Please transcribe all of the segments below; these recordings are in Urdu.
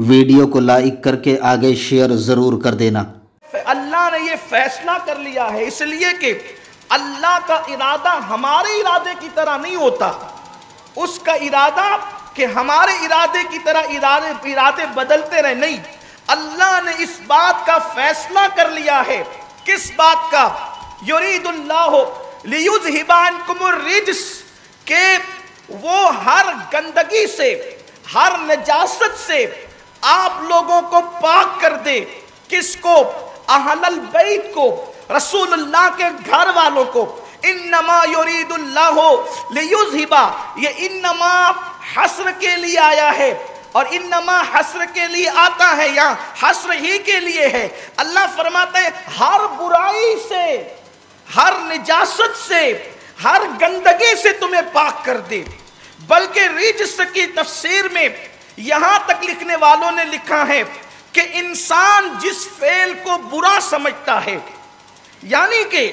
ویڈیو کو لائک کر کے آگے شیئر ضرور کر دینا۔ اللہ نے یہ فیصلہ کر لیا ہے، اس لیے کہ اللہ کا ارادہ ہمارے ارادے کی طرح نہیں ہوتا، اس کا ارادہ کہ ہمارے ارادے کی طرح ارادے بدلتے رہے، نہیں، اللہ نے اس بات کا فیصلہ کر لیا ہے۔ کس بات کا؟ یرید اللہ لیذھب عنکم الرجس، کہ وہ ہر گندگی سے، ہر نجاست سے آپ لوگوں کو پاک کر دے۔ کس کو؟ اہل البیت کو، رسول اللہ کے گھر والوں کو۔ انما یرید اللہ لیذھب، یہ انما حصر کے لیے آیا ہے، اور انما حصر کے لیے آتا ہے، یہاں حصر ہی کے لیے ہے۔ اللہ فرماتے ہیں ہر برائی سے، ہر نجاست سے، ہر گندگی سے تمہیں پاک کر دے۔ بلکہ رجس کی تفسیر میں یہاں تک لکھنے والوں نے لکھا ہے کہ انسان جس فعل کو برا سمجھتا ہے، یعنی کہ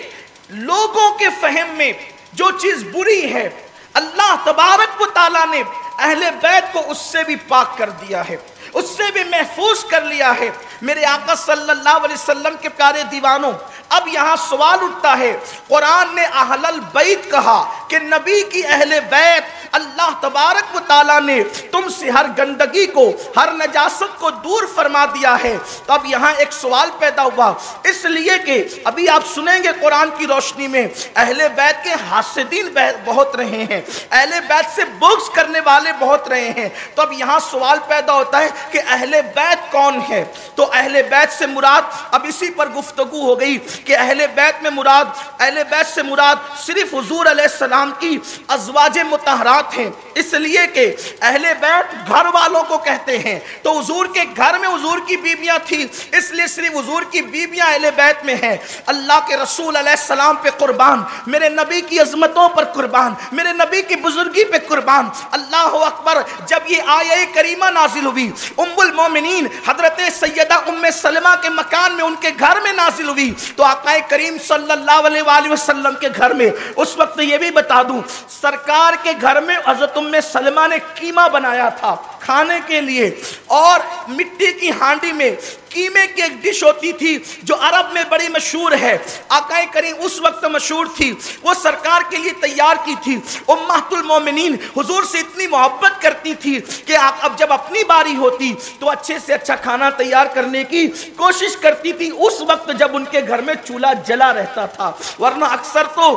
لوگوں کے فہم میں جو چیز بری ہے، اللہ تبارک و تعالیٰ نے اہل بیت کو اس سے بھی پاک کر دیا ہے، اس سے بھی محفوظ کر لیا ہے۔ میرے آقا صلی اللہ علیہ وسلم کے پیارے دیوانوں، اب یہاں سوال اٹھتا ہے، قرآن نے اہل البیت کہا کہ نبی کی اہل بیت، اللہ تبارک و تعالیٰ نے تم سے ہر گندگی کو، ہر نجاست کو دور فرما دیا ہے۔ تو اب یہاں ایک سوال پیدا ہوا، اس لیے کہ ابھی آپ سنیں گے قرآن کی روشنی میں اہل بیت کے حاسدین بہت رہے ہیں، اہل بیت سے بغض کرنے والے بہت رہے ہیں۔ تو اب یہاں سوال پیدا ہوتا ہے کہ اہل بیت کون ہے؟ تو اہل بیت سے مراد، اب اسی پر گفتگو ہو گئی کہ اہل بیت میں مراد، اہل بیت سے مراد صرف حضور علیہ السلام کی ازواج مطہرات ہیں، اس لیے کہ اہل بیت گھر والوں کو کہتے ہیں۔ تو حضور کے گھر میں حضور کی بیویاں تھیں، اس لیے صرف حضور کی بیویاں اہل بیت میں ہیں۔ اللہ کے رسول علیہ السلام پہ قربان، میرے نبی کی عظمتوں پر قربان، میرے نبی کی بزرگی پہ قربان، اللہ اکبر۔ جب یہ آیہ کریمہ نازل ہوئی، ام المومنین حضرت سیدہ ام سلمہ کے مکان میں، ان کے گھر میں نازل ہوئی، تو آقا کریم صلی اللہ علیہ وآلہ وسلم کے گھر میں، اس وقت یہ بھی بتا دوں، سرکار کے گھر میں حضرت ام سلمہ نے قیمہ بنایا تھا کھانے کے لیے، اور مٹی کی ہانڈی میں قیمے کی ایک ڈش ہوتی تھی جو عرب میں بڑی مشہور ہے، آقا کریم اس وقت مشہور تھی، وہ سرکار کے لیے تیار کی تھی۔ امہات المومنین حضور سے اتنی محبت کرتی تھی کہ اب جب اپنی باری ہوتی تو اچھے سے اچھا کھانا تیار کرنے کی کوشش کرتی تھی، اس وقت جب ان کے گھر میں چولہا جلا رہتا تھا، ورنہ اکثر تو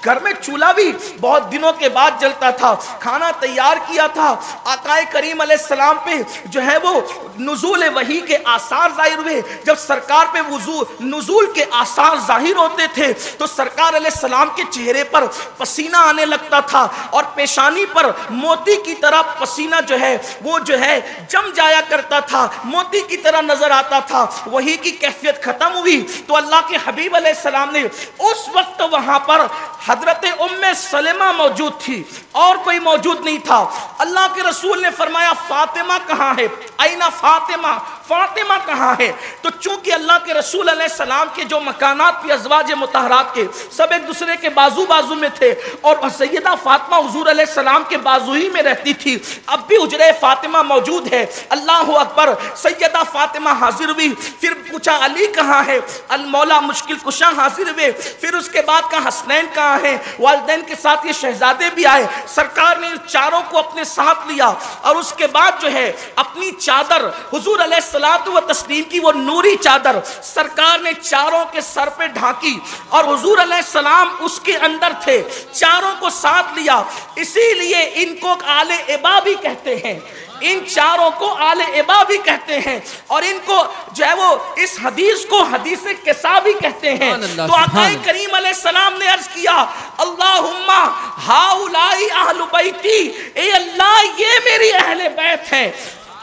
گھر میں چولہا بھی بہت دنوں کے بعد جلتا تھا۔ کھانا تیار کیا تھا، آقا کریم علیہ السلام پہ جو ہے وہ نزول وحی کے آثار ظاہر ہوئے۔ جب سرکار پہ نزول کے آثار ظاہر ہوتے تھے تو سرکار علیہ السلام کے چہرے پر پسینہ آنے لگتا تھا، اور پیشانی پر موتی کی طرح پسینہ جو ہے وہ جو ہے جم جایا کرتا تھا، موتی کی طرح نظر آتا تھا۔ وحی کی کیفیت ختم ہوئی تو اللہ کے حبیب علیہ السلام نے اس وقت وہاں پر حضرت ام سلمہ موجود تھی، اور کوئی موجود نہیں تھا۔ اللہ کے رسول نے فرمایا فاطمہ کہاں ہے؟ اینا فاطمہ، فاطمہ کہاں ہے؟ تو چونکہ اللہ کے رسول علیہ السلام کے جو مکانات پہ ازواج مطہرات کے سب ایک دوسرے کے بازو بازو میں تھے، اور سیدہ فاطمہ حضور علیہ السلام کے بازو ہی میں رہتی تھی، اب بھی حجرہ فاطمہ موجود ہے۔ اللہ اکبر، سیدہ فاطمہ حاضر ہوئی، پھر پوچھا علی کہاں ہے؟ المولا مشکل کشا حاضر ہوئے، پھر اس کے بعد کہا حسنین کہاں ہے؟ والدین کے ساتھ یہ شہزادے بھی آئے، سرکار نے چاروں کو اپنے ساتھ لیا، اور اس کے بعد جو ہے اپنی چادر حضور علیہ الصلوۃ والتسلیم کی وہ نوری چادر سرکار نے چاروں کے سر پہ ڈھانکی، اور حضور علیہ السلام اس کے اندر تھے، چاروں کو ساتھ لیا۔ اسی لیے ان کو آل ابا بھی کہتے ہیں، ان چاروں کو آل ابا بھی کہتے ہیں، اور ان کو جو ہے وہ اس حدیث کو حدیث قصا بھی کہتے ہیں۔ تو آقا کریم علیہ السلام نے عرض کیا اللہم ہاؤلائی اہل بیتی، اے اللہ یہ میری اہل بیت ہیں۔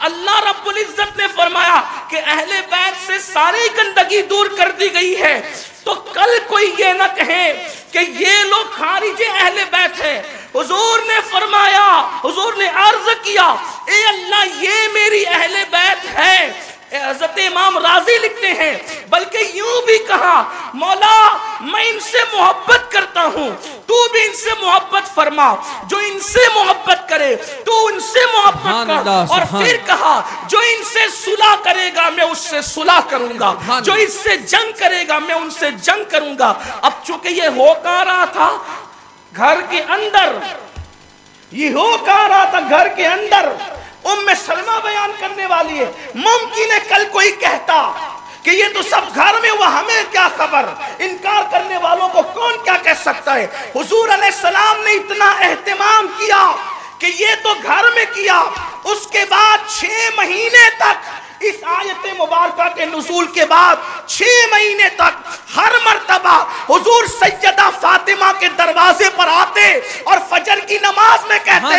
اللہ رب العزت نے فرمایا کہ اہل بیت سے ساری گندگی دور کر دی گئی ہے، تو کل کوئی یہ نہ کہے کہ یہ لوگ خارج اہل بیت ہیں۔ حضور نے فرمایا، حضور نے عرض کیا اے اللہ یہ میری اہل بیت ہے۔ حضرت امام راضی لکھتے لکھتے ہیں بلکہ یوں بھی کہا مولا میں ان سے محبت کرتا ہوں تو بھی ان سے محبت فرما, جو ان سے محبت کرے تو ان سے محبت کر, اور پھر کہا جو ان سے صلح کرے گا میں اس سے صلح کروں گا, جو اس سے جنگ کرے گا میں ان سے جنگ کروں گا. اب چونکہ یہ ہو کہا رہا تھا گھر کے اندر, یہ ہو کہا رہا تھا گھر کے اندر, ام سلمہ بیان کرنے والی ہے. ممکن ہے کل کوئی کہتا کہ یہ تو سب گھر میں ہوا, ہمیں کیا خبر, انکار کرنے والوں کو کون کیا کہہ سکتا ہے. حضور علیہ السلام نے اتنا اہتمام کیا کہ یہ تو گھر میں کیا, اس کے بعد 6 مہینے تک اس آیت مبارکہ کے نزول کے بعد 6 مہینے تک ہر مرتبہ حضور سیدہ فاطمہ کے دروازے پر آتے اور فجر کی نماز میں کہتے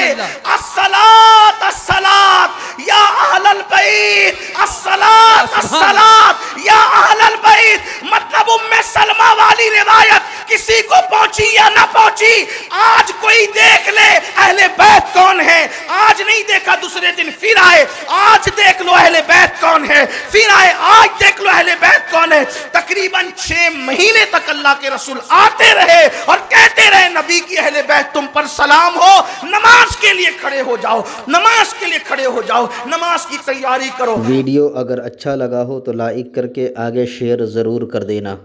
الصلاۃ الصلاۃ یا اہل البیت, الصلاۃ الصلاۃ یا اہل البیت. مطلب ام سلمہ والی روایت کسی کو پہنچی یا نہ پہنچی, آج کوئی دیکھ لے اہل بیت کون ہے, آج نہیں دیکھا دوسرے دن پھر آئے, آج دیکھ لو اہل بیت کون ہے, پھر آئے آج دیکھ لو اہل بیت کون ہے. تقریباً 6 مہینے تک اللہ کے رسول آتے رہے اور کہتے رہے نبی کی اہل بیت تم پر سلام ہو, نماز کے لیے کھڑے ہو جاؤ, نماز کے لیے کھڑے ہو جاؤ, نماز کی تیاری کرو. ویڈیو اگر اچھا لگا ہو تو لائک کر کے آگے شیئر ضرور کر دینا.